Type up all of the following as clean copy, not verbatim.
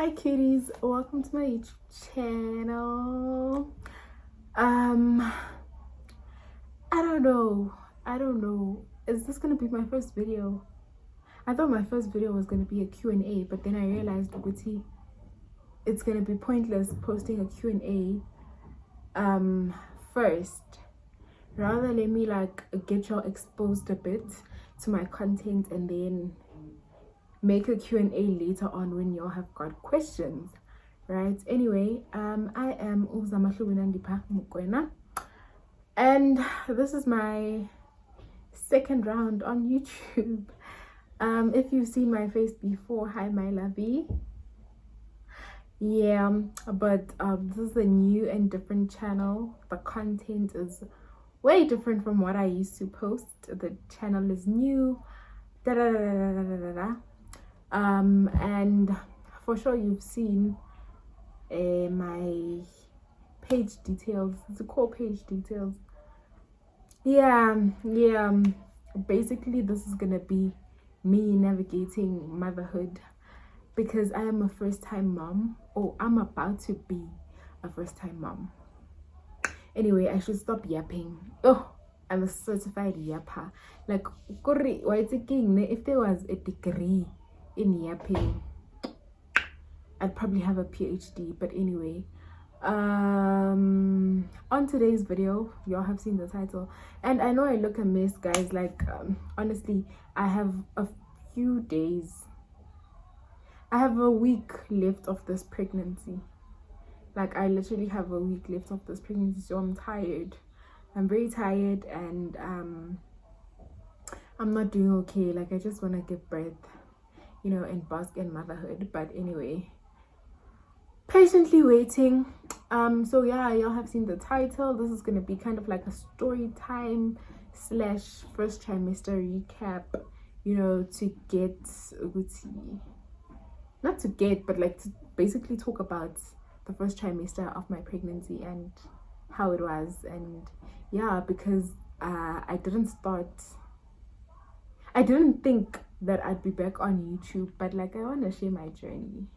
Hi cuties, welcome to my YouTube channel. I don't know. Is this gonna be my first video? I thought my first video was gonna be a Q&A, but then I realized it's gonna be pointless posting a Q&A first. Rather let me like get y'all exposed a bit to my content and then make a Q&A later on when y'all have got questions, right? Anyway, I am Uzamahluwinandipa Mukwena, and this is my second round on YouTube. If you've seen my face before, hi my lovey. Yeah, but this is a new and different channel. The content is way different from what I used to post. The channel is new, and for sure you've seen my page details. It's called page details. Yeah, basically this is gonna be me navigating motherhood because I am a first-time mom, or I'm about to be a first-time mom. Anyway, I should stop yapping. Oh, I'm a certified yapper. Like, if there was a degree in yapping, I'd probably have a PhD. But anyway, on today's video, y'all have seen the title, and I know I look a mess, guys. Like, honestly, I have a few days, I have a week left of this pregnancy. Like, I literally have a week left of this pregnancy, so I'm tired. I'm very tired, and I'm not doing okay. Like, I just want to give birth, you know, and bask in motherhood. But anyway, patiently waiting. So yeah, y'all have seen the title. This is gonna be kind of like a story time slash first trimester recap, you know, to get not to get, but like to basically talk about the first trimester of my pregnancy and how it was. And yeah, because I didn't think that I'd be back on YouTube, but like I want to share my journey.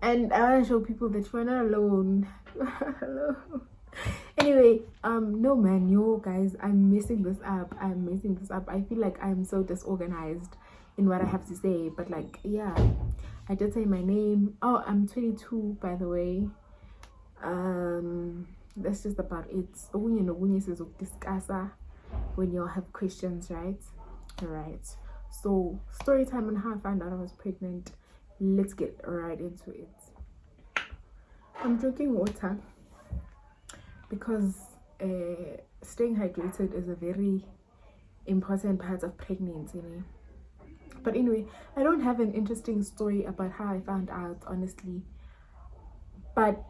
And I want to show people that you're not alone. Hello. Anyway, no man, yo guys, I'm messing this up. I feel like I'm so disorganized in what I have to say, but like, yeah, I did say my name. Oh, I'm 22, by the way. That's just about it. When y'all have questions, right? All right. So, story time on how I found out I was pregnant. Let's get right into it. I'm drinking water because staying hydrated is a very important part of pregnancy. But anyway, I don't have an interesting story about how I found out, honestly. But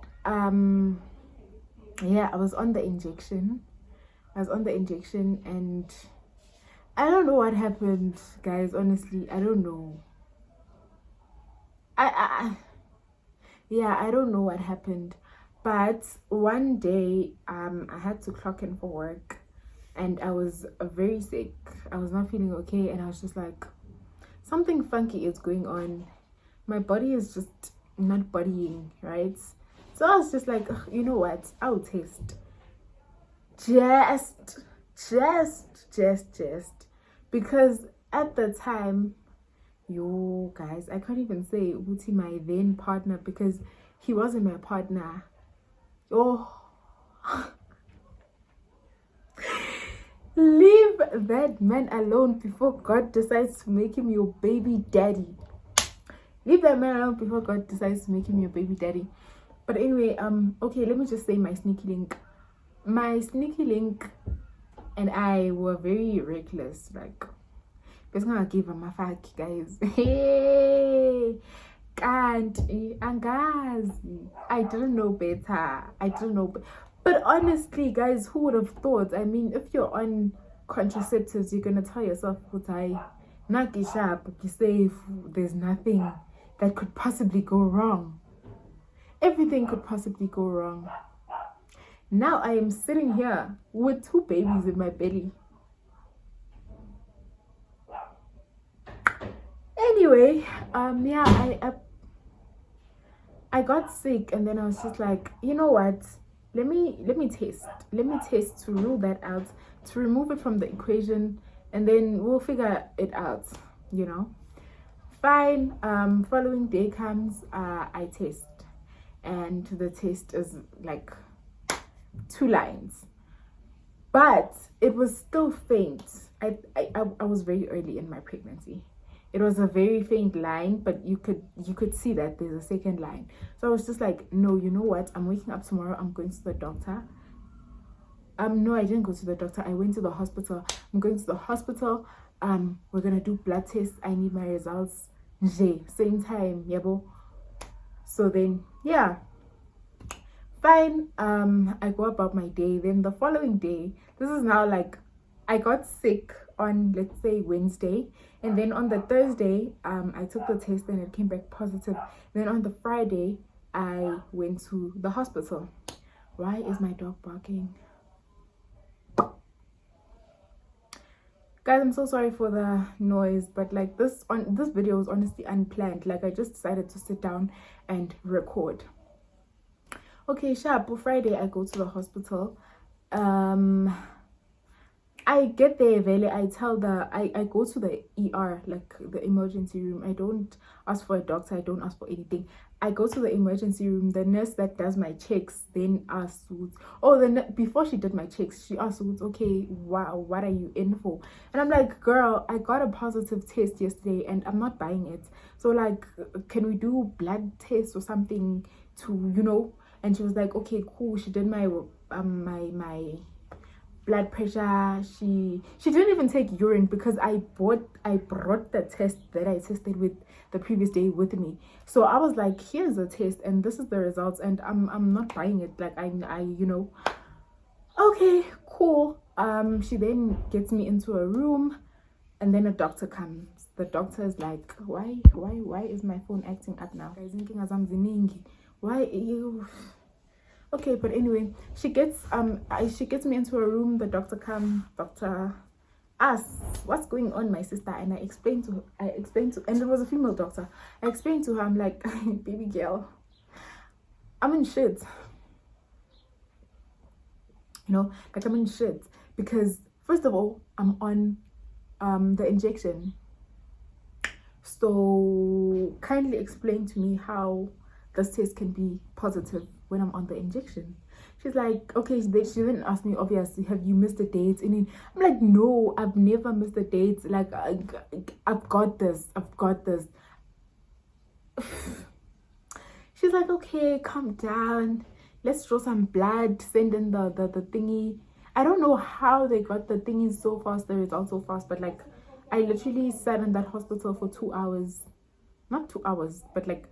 yeah, I was on the injection. And I don't know what happened, guys. Honestly, I don't know. I don't know what happened. But one day, I had to clock in for work, and I was very sick. I was not feeling okay, and I was just like, something funky is going on. My body is just not bodying, right? So I was just like, you know what? I'll test. Just. Because at the time, yo guys, I can't even say Uti my then partner, because he wasn't my partner. Oh, leave that man alone before God decides to make him your baby daddy. Leave that man alone before God decides to make him your baby daddy. But anyway, okay, let me just say my sneaky link. My sneaky link and I were very reckless. Like, it's gonna give him a fuck, guys. Hey, can't angazi. I didn't know better. But honestly, guys, who would have thought? I mean, if you're on contraceptives, you're gonna tell yourself, not sharp, safe. There's nothing that could possibly go wrong. Everything could possibly go wrong. Now I am sitting here with 2 babies in my belly. Anyway, yeah, I got sick, and then I was just like, you know what, let me test to rule that out, to remove it from the equation, and then we'll figure it out, you know. Fine. Following day comes, I test, and the test is like 2 lines, but it was still faint. I was very early in my pregnancy. It was a very faint line, but you could see that there's a second line. So I was just like, no, you know what, I'm waking up tomorrow, I'm going to the doctor. No, I didn't go to the doctor, I went to the hospital. I'm going to the hospital. We're gonna do blood tests, I need my results same time, yabo. So then, yeah, fine. I go about my day. Then the following day, this is now like, I got sick on, let's say, Wednesday, and then on the Thursday, I took the test and it came back positive. Then on the Friday, I went to the hospital. Why is my dog barking? Guys, I'm so sorry for the noise, but like this video was honestly unplanned. Like, I just decided to sit down and record. Okay, sharp. Friday, I go to the hospital. I get there, Vele. I go to the ER, like the emergency room. I don't ask for a doctor. I don't ask for anything. I go to the emergency room. The nurse that does my checks then asks, before she did my checks, she asked, okay, wow, what are you in for? And I'm like, girl, I got a positive test yesterday and I'm not buying it. So like, can we do blood tests or something to, you know? And she was like, okay, cool. She did my my blood pressure. She didn't even take urine because I brought the test that I tested with the previous day with me. So I was like, here's the test and this is the results, and I'm not buying it. Like, I you know, okay, cool. She then gets me into a room, and then a doctor comes. The doctor is like, why is my phone acting up now? Why you? Okay, but anyway, she gets me into a room. The doctor asks, what's going on, my sister? And I explained to, and it was a female doctor. I explained to her, I'm like, baby girl, I'm in shit. You know, like, I'm in shit because first of all, I'm on the injection. So kindly explain to me how this test can be positive when I'm on the injection. She's like, okay, she didn't ask me, obviously, have you missed a date? And I'm like, no, I've never missed a date. Like, I've got this. She's like, okay, calm down. Let's draw some blood, send in the thingy. I don't know how they got the thingy so fast, the results so fast, but like, I literally sat in that hospital for 2 hours. Not 2 hours, but like,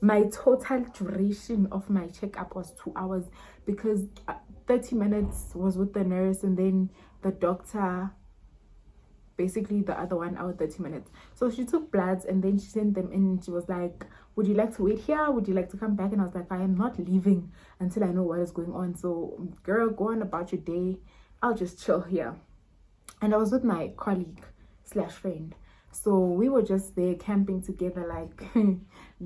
my total duration of my checkup was 2 hours because 30 minutes was with the nurse, and then the doctor, basically the other 1 hour, 30 minutes. So she took bloods and then she sent them in. She was like, would you like to wait here? Would you like to come back? And I was like, I am not leaving until I know what is going on. So girl, go on about your day. I'll just chill here. And I was with my colleague / friend. So we were just there camping together, like,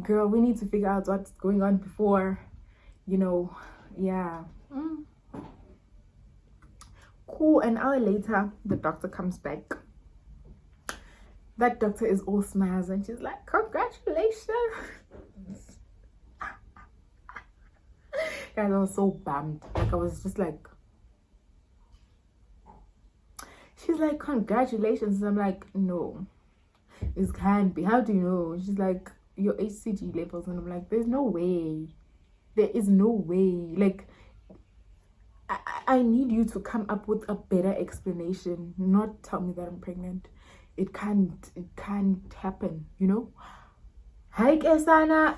girl, we need to figure out what's going on before, you know, yeah. Cool. An hour later, the doctor comes back. That doctor is all smiles and she's like, congratulations. Guys, I was so bummed. Like, I was just like, she's like, congratulations. And I'm like, no. It can't be. How do you know? She's like, your HCG levels. And I'm like, there's no way. There is no way. Like, I need you to come up with a better explanation, not tell me that I'm pregnant. It can't happen, you know. Hi Kesana,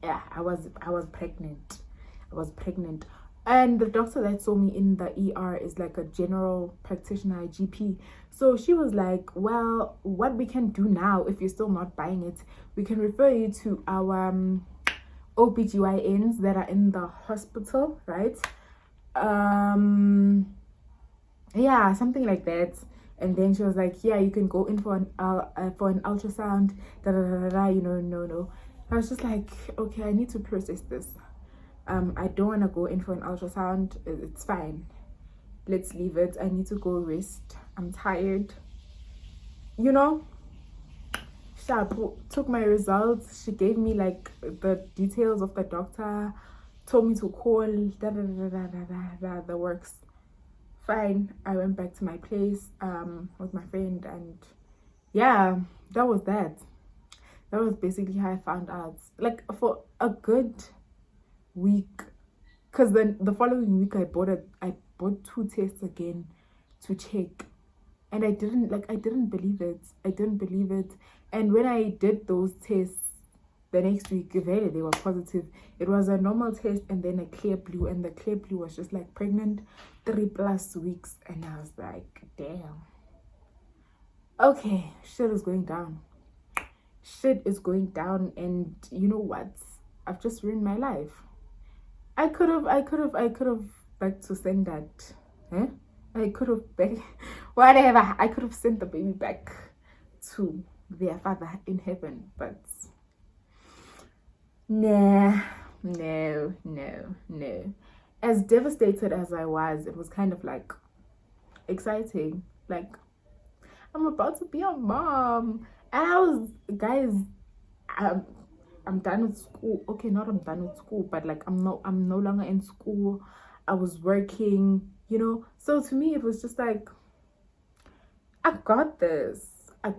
yeah, I was pregnant. And the doctor that saw me in the ER is like a general practitioner, GP. So she was like, well, what we can do now, if you're still not buying it, we can refer you to our OBGYNs that are in the hospital, right? Yeah, something like that. And then she was like, yeah, you can go in for an ultrasound, no. I was just like, okay, I need to process this. I don't want to go in for an ultrasound. It's fine, let's leave it. I need to go rest, I'm tired, Shapu took my results. She gave me like the details of the doctor, told me to call, the works. Fine, I went back to my place with my friend, and yeah, that was that. That was basically how I found out. Like for a good week, because then the following week I bought 2 tests again to check, and I didn't believe it. And when I did those tests the next week, they were positive. It was a normal test and then a clear blue, and the clear blue was just like pregnant 3+ weeks. And I was like, damn, okay, shit is going down. And you know what, I've just ruined my life. I could have begged to send that, I could have begged whatever. I could have sent the baby back to their father in heaven, but no. As devastated as I was, it was kind of like exciting. Like, I'm about to be a mom. And I was, guys, I'm done with school. Okay, not I'm done with school, but like I'm no longer in school. I was working, so to me it was just like, I got this. I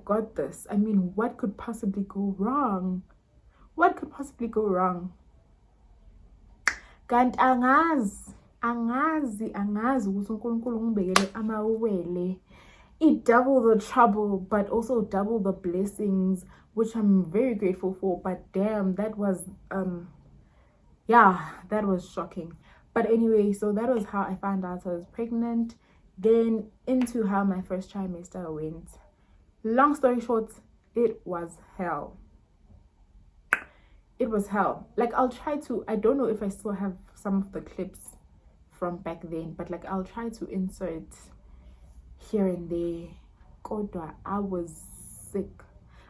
mean, what could possibly go wrong? Kanti angazi ukuthi uNkulunkulu ungibekele amawele. It double the trouble, but also double the blessings, which I'm very grateful for. But damn, that was that was shocking. But anyway, so that was how I found out I was pregnant. Then into how my first trimester went. Long story short, it was hell. Like, I'll try to, I don't know if I still have some of the clips from back then, but like I'll try to insert here and there. Kodwa, I was sick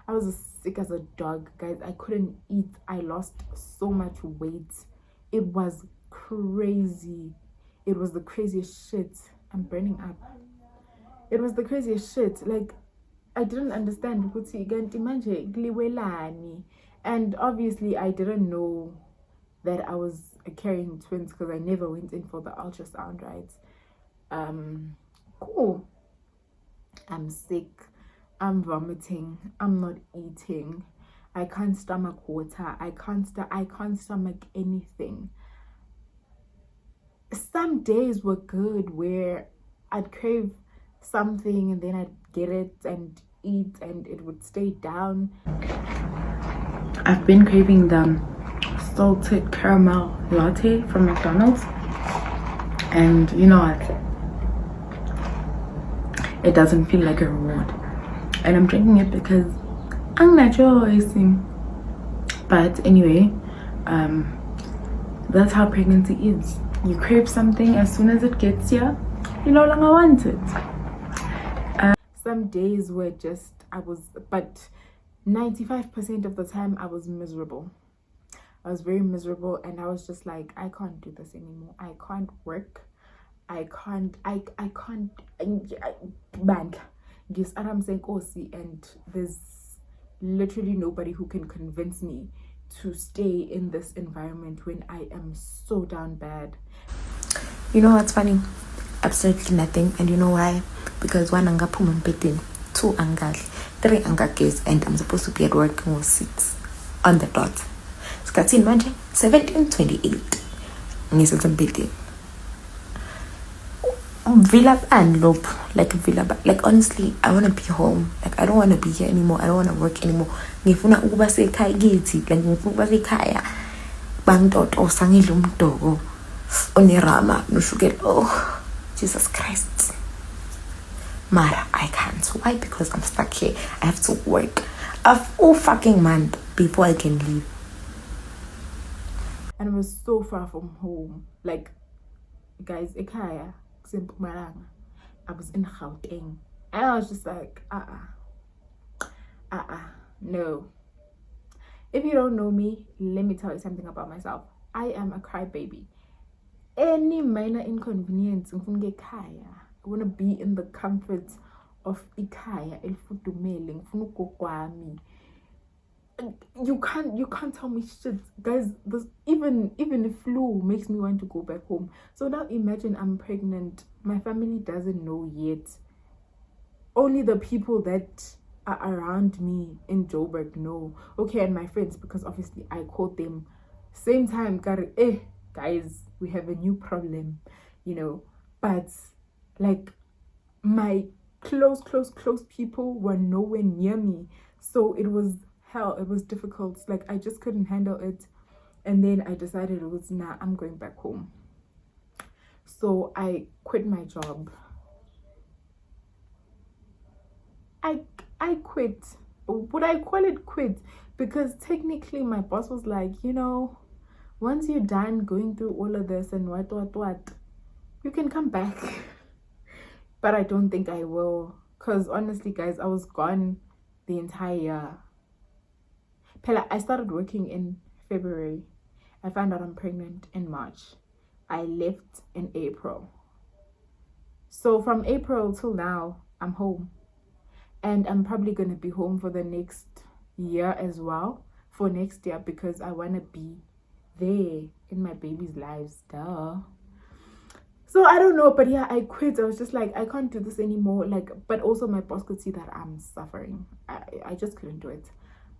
as a dog, guys. I couldn't eat. I lost so much weight. It was crazy. It was the craziest shit. I'm burning up. It was the craziest shit. Like, I didn't understand. And obviously I didn't know that I was carrying twins because I never went in for the ultrasound, right? Cool. I'm sick, I'm vomiting, I'm not eating, I can't stomach water, I can't stomach anything. Some days were good where I'd crave something and then I'd get it and eat and it would stay down. I've been craving the salted caramel latte from McDonald's, and you know what? It doesn't feel like a reward, and I'm drinking it because I'm not choosing. But anyway, that's how pregnancy is. You crave something, as soon as it gets here, you no longer want it. Some days were just, but 95% of the time I was miserable. I was very miserable, and I was just like, I can't do this anymore. I can't work. I can't bank. Yes, I'm saying Kosi, and there's literally nobody who can convince me to stay in this environment when I am so down bad. You know what's funny? Absolutely nothing. And you know why? Because 1 anga phuma mpeteni, 2 angadli, 3 angagezi, and I'm supposed to be at work on 6 on the dot. Skatin manje 17:28. Ngisempeteni. Like honestly, I want to be home. Like, I don't want to be here anymore. I don't want to work anymore. Ngifuna ukuba sekhaya kithi, like ngifuna ukuba sekhaya bantoto sangidla umdoko onerama noshukela. Oh, Jesus Christ. Mara, I can't. Why? Because I'm stuck here. I have to work a full fucking month before I can leave. And I was so far from home. Like, guys, ekhaya, I was in Gauteng. And I was just like, no. If you don't know me, let me tell you something about myself. I am a crybaby. Any minor inconvenience, I want to be in the comfort of ikaya elifudumele, ngifuna ugogo. You can't tell me shit, guys. This even the flu makes me want to go back home. So now imagine I'm pregnant. My family doesn't know yet. Only the people that are around me in Joburg know. Okay, and my friends, because obviously I called them same time. Guys, we have a new problem, you know. But like my close people were nowhere near me, so it was hell. It was difficult. Like I just couldn't handle it, and then I decided it was nah, I'm going back home. So I quit my job. I quit. Would I call it quit? Because technically my boss was like, you know, once you're done going through all of this and what, you can come back. But I don't think I will, because honestly guys, I was gone the entire year. I started working in February. I found out I'm pregnant in March. I left in April. So from April till now, I'm home. And I'm probably going to be home for the next year as well. For next year, because I want to be there in my baby's lives. Duh. So I don't know, but yeah, I quit. I was just like, I can't do this anymore. Like, but also my boss could see that I'm suffering. I just couldn't do it.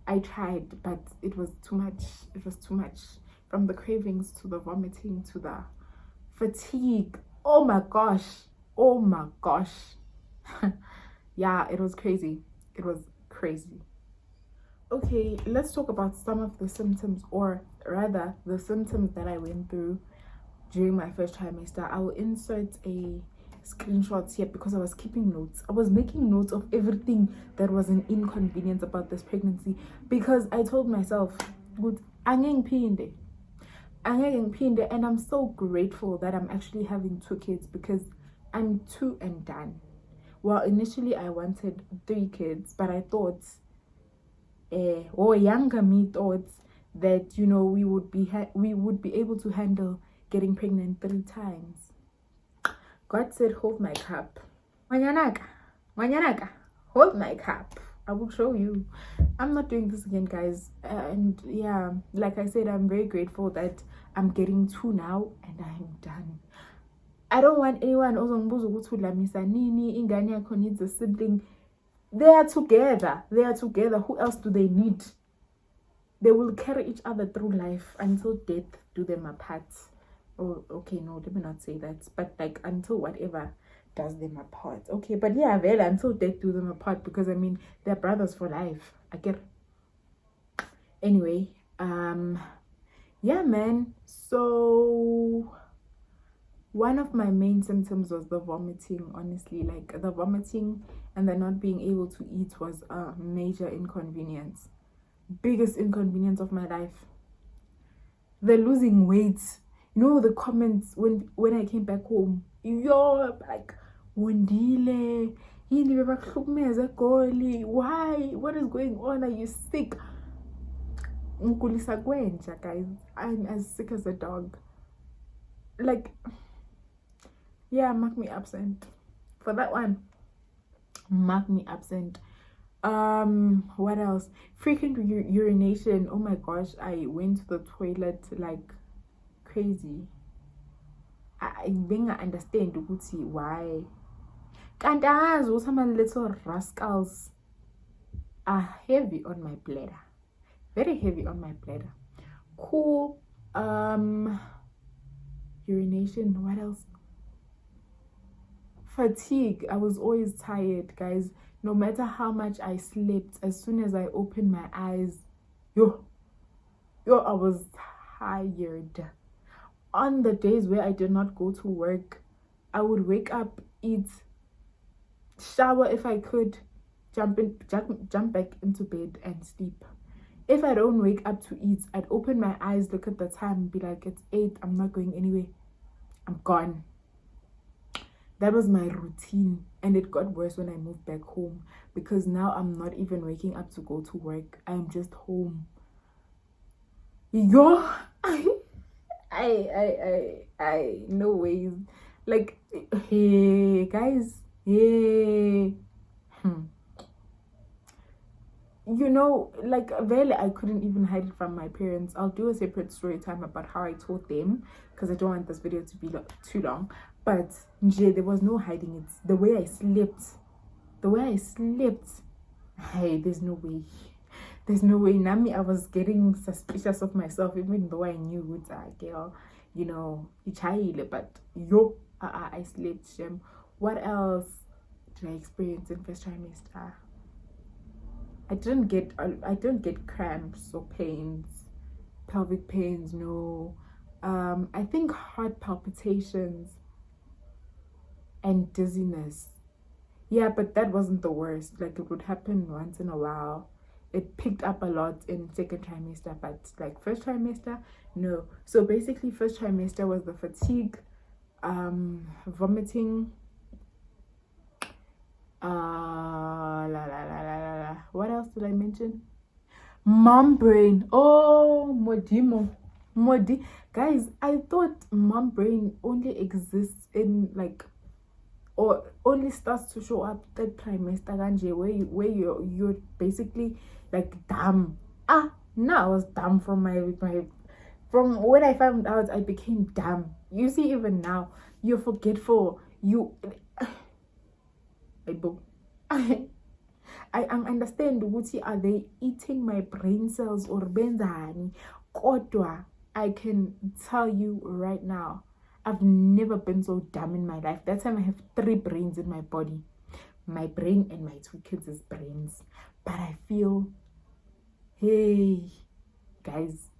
I tried, but it was too much. It was too much. From the cravings to the vomiting to the fatigue. Oh my gosh. Yeah, it was crazy. It was crazy. Okay, let's talk about some of the symptoms, or rather the symptoms that I went through during my first trimester. I will insert a screenshot here because I was keeping notes. I was making notes of everything that was an inconvenience about this pregnancy, because I told myself, good, and I'm so grateful that I'm actually having 2 kids, because I'm 2 and done. Well, initially I wanted 3 kids, but I thought, younger me thought that, you know, we would be able to handle getting pregnant 3 times. God said, hold my cup. Wanyanaka, hold my cup. I will show you. I'm not doing this again, guys. And yeah, like I said, I'm very grateful that I'm getting 2 now and I'm done. I don't want anyone also nini ingane yakho needs a sibling. They are together. Who else do they need? They will carry each other through life until death do them apart. Oh, okay, no, let me not say that. But like until whatever does them apart. Okay, but yeah, well, until death do them apart, because I mean they're brothers for life. I get. Anyway, yeah, man. So one of my main symptoms was the vomiting. Honestly, like the vomiting and the not being able to eat was a major inconvenience. Biggest inconvenience of my life. The losing weight. You know, the comments when I came back home. Yo, like, why? What is going on? Are you sick? Guys, I'm as sick as a dog. Like, yeah, mark me absent for that one. Mark me absent. What else? Frequent urination. Oh my gosh, I went to the toilet like crazy. I think I understand why. And also some little rascals are heavy on my bladder. Very heavy on my bladder. Cool. Urination. What else? Fatigue. I was always tired, guys. No matter how much I slept, as soon as I opened my eyes, yo, I was tired. On the days where I did not go to work, I would wake up, eat, shower if I could, jump back into bed and sleep. If I don't wake up to eat, I'd open my eyes, look at the time, and be like, it's 8, I'm not going anywhere. I'm gone. that was my routine. And it got worse when I moved back home, because now I'm not even waking up to go to work. I'm just home. Yo, no ways. Like, hey guys, hey. You know, like, really, I couldn't even hide it from my parents. I'll do a separate story time about how I told them, because I don't want this video to be too long. But there was no hiding it. The way I slept, hey, there's no way. Nami, I was getting suspicious of myself, even though I knew it's a girl, you know, but yo, I slept. What else did I experience in first trimester? I don't get cramps or pains, pelvic pains, no. I think heart palpitations and dizziness. Yeah, but that wasn't the worst. Like, it would happen once in a while. It picked up a lot in second trimester, but like first trimester, no. So basically, first trimester was the fatigue, vomiting, what else did I mention? Mom brain. Oh, Modi. Guys, I thought mom brain only exists in like, or only starts to show up third trimester kanje, where you're basically like dumb. Now I was dumb from from when I found out. I became dumb. You see, even now you're forgetful. I understand ukuthi are they eating my brain cells or benzani. Kodwa, I can tell you right now, I've never been so dumb in my life. That time I have 3 brains in my body. My brain and my 2 kids' brains. But I feel, hey, guys,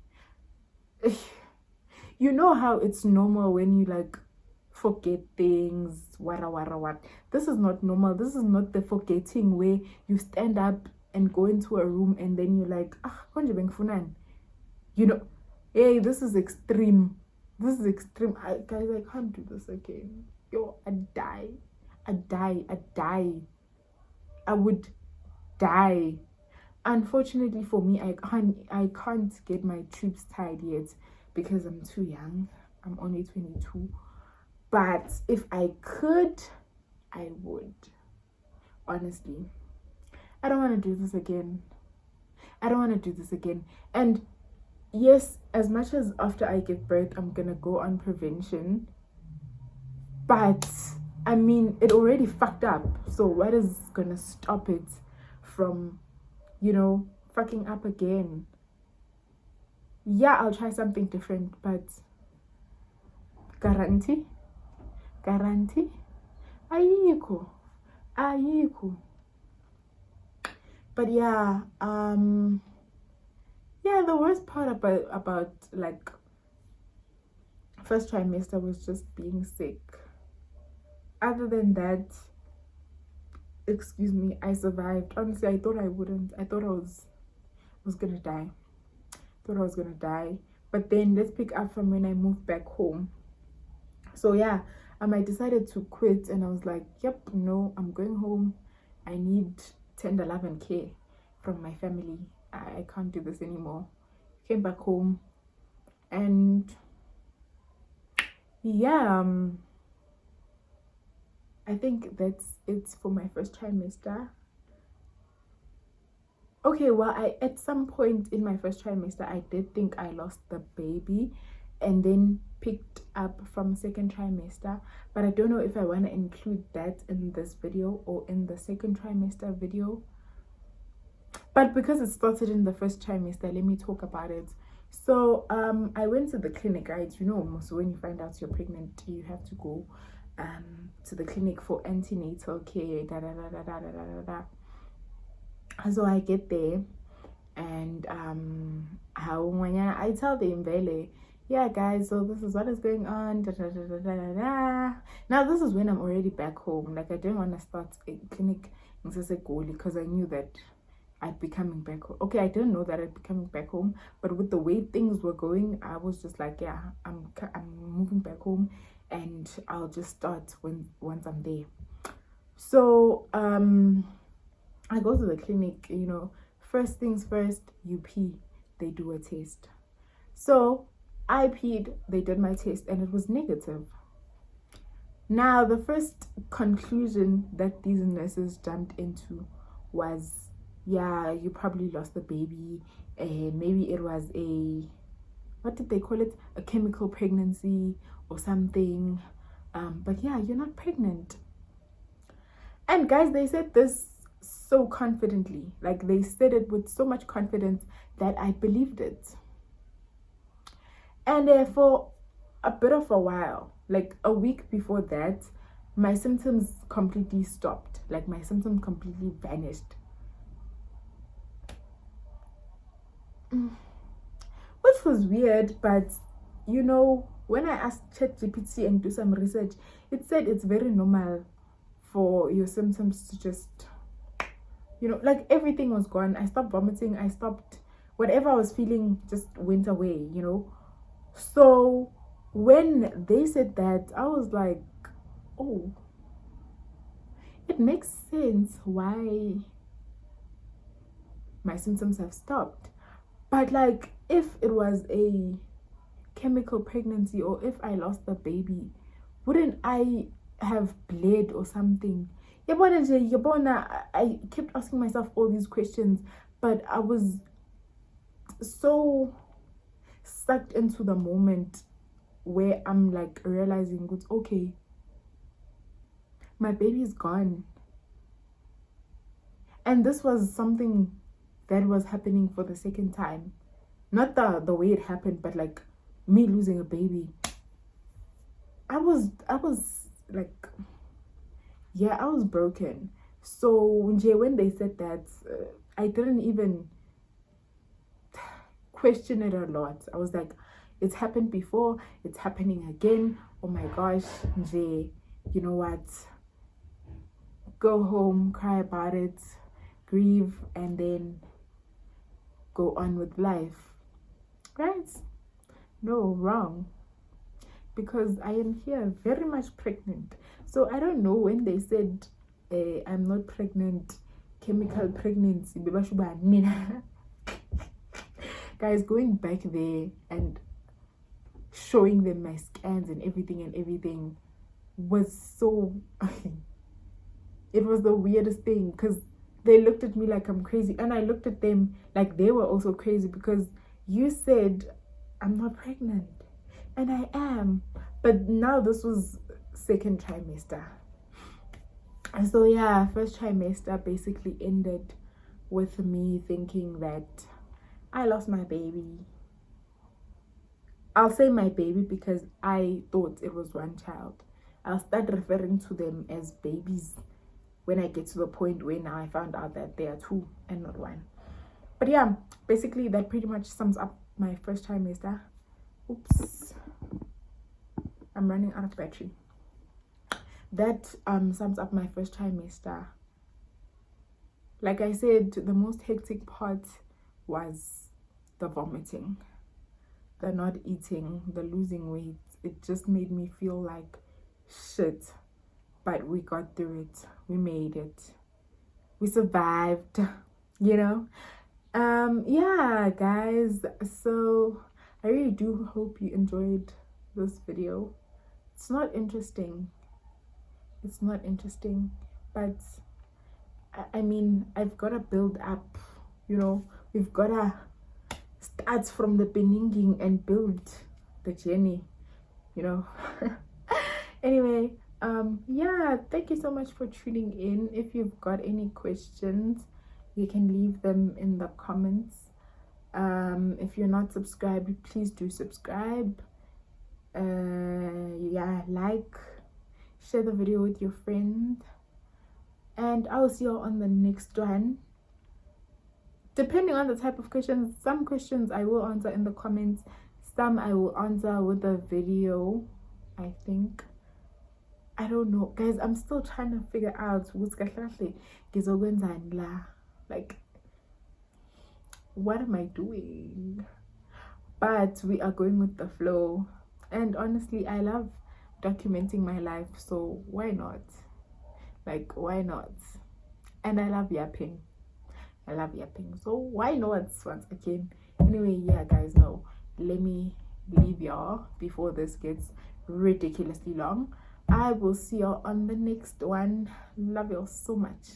you know how it's normal when you like forget things, what. This is not normal. This is not the forgetting where you stand up and go into a room and then you're like, you know, hey, this is extreme. Guys, I can't do this again. Yo, I would die. Unfortunately for me, I can't get my tubes tied yet because I'm too young. I'm only 22. But if I could, I would. Honestly, I don't want to do this again. And yes, as much as after I give birth, I'm gonna go on prevention. But I mean, it already fucked up. So what is gonna stop it from, you know, fucking up again? Yeah, I'll try something different, but guarantee? Ayikho. But yeah, the worst part about like first trimester was just being sick. Other than that, excuse me, I survived. Honestly, I thought I wouldn't. I thought I was gonna die. But then let's pick up from when I moved back home. So yeah, I decided to quit, and I was like, yep, no, I'm going home. I need tender love and care from my family. I can't do this anymore. Came back home, and yeah, I think that's it for my first trimester. Okay, well, at some point in my first trimester, I did think I lost the baby, and then picked up from second trimester, but I don't know if I want to include that in this video or in the second trimester video. But because it started in the first trimester, let me talk about it. So I went to the clinic, right? You know, so when you find out you're pregnant, you have to go to the clinic for antenatal care, So I get there, and I tell them, Vele, yeah guys, so this is what is going on, Now this is when I'm already back home. Like, I didn't want to start a clinic in Sesegoli because I knew that I'd be coming back home. Okay, I didn't know that I'd be coming back home, but with the way things were going, I was just like, yeah, I'm moving back home. and I'll just start once I'm there. So I go to the clinic, you know. First things first, you pee, they do a test. So I peed, they did my test, and it was negative. Now, the first conclusion that these nurses jumped into was, yeah, you probably lost the baby. Maybe it was what did they call it? A chemical pregnancy or something. But yeah, you're not pregnant. And guys, they said this so confidently. Like, they said it with so much confidence that I believed it. And for a bit of a while, like a week before that, my symptoms completely stopped. Like, my symptoms completely vanished. Which was weird, but you know, when I asked ChatGPT and do some research, it said it's very normal for your symptoms to just, you know, like everything was gone. I stopped vomiting, I stopped, whatever I was feeling just went away, you know. So when they said that, I was like, oh, it makes sense why my symptoms have stopped. But like, if it was a chemical pregnancy or if I lost the baby, wouldn't I have bled or something? I kept asking myself all these questions, but I was so sucked into the moment where I'm like realizing, okay, my baby is gone. And this was something that was happening for the second time. Not the way it happened, but like me losing a baby. I was like, yeah, I was broken. So when they said that, I didn't even question it a lot. I was like, it's happened before, it's happening again. Oh my gosh, you know what? Go home, cry about it, grieve, and then go on with life. Right? No, wrong. Because I am here very much pregnant. So I don't know when they said I'm not pregnant, chemical pregnancy. Guys, going back there and showing them my scans and everything was so it was the weirdest thing, because they looked at me like I'm crazy, and I looked at them like they were also crazy, because you said I'm not pregnant, and I am. But now this was second trimester. And so yeah, first trimester basically ended with me thinking that I lost my baby. I'll say my baby because I thought it was one child. I'll start referring to them as babies when I get to the point where now I found out that they are two and not one. But yeah, basically that pretty much sums up my first trimester. Oops, I'm running out of battery. That sums up my first trimester. Like I said, the most hectic part was the vomiting, the not eating, the losing weight. It just made me feel like shit. But we got through it. We made it. We survived, you know. Yeah, guys. So I really do hope you enjoyed this video. It's not interesting. It's not interesting, but I mean, I've got to build up, you know. We've got to start from the beginning and build the journey, you know. Anyway, yeah, thank you so much for tuning in. If you've got any questions, you can leave them in the comments. If you're not subscribed, please do subscribe. Yeah, like, share the video with your friend, and I'll see you on the next one. Depending on the type of questions, some questions I will answer in the comments, some I will answer with a video, I think. I don't know, guys. I'm still trying to figure out like, what am I doing? But we are going with the flow, and honestly, I love documenting my life, so why not? Like, why not? And I love yapping. So why not once again? Anyway, yeah guys, no, let me leave y'all before this gets ridiculously long. I will see y'all on the next one. Love y'all so much.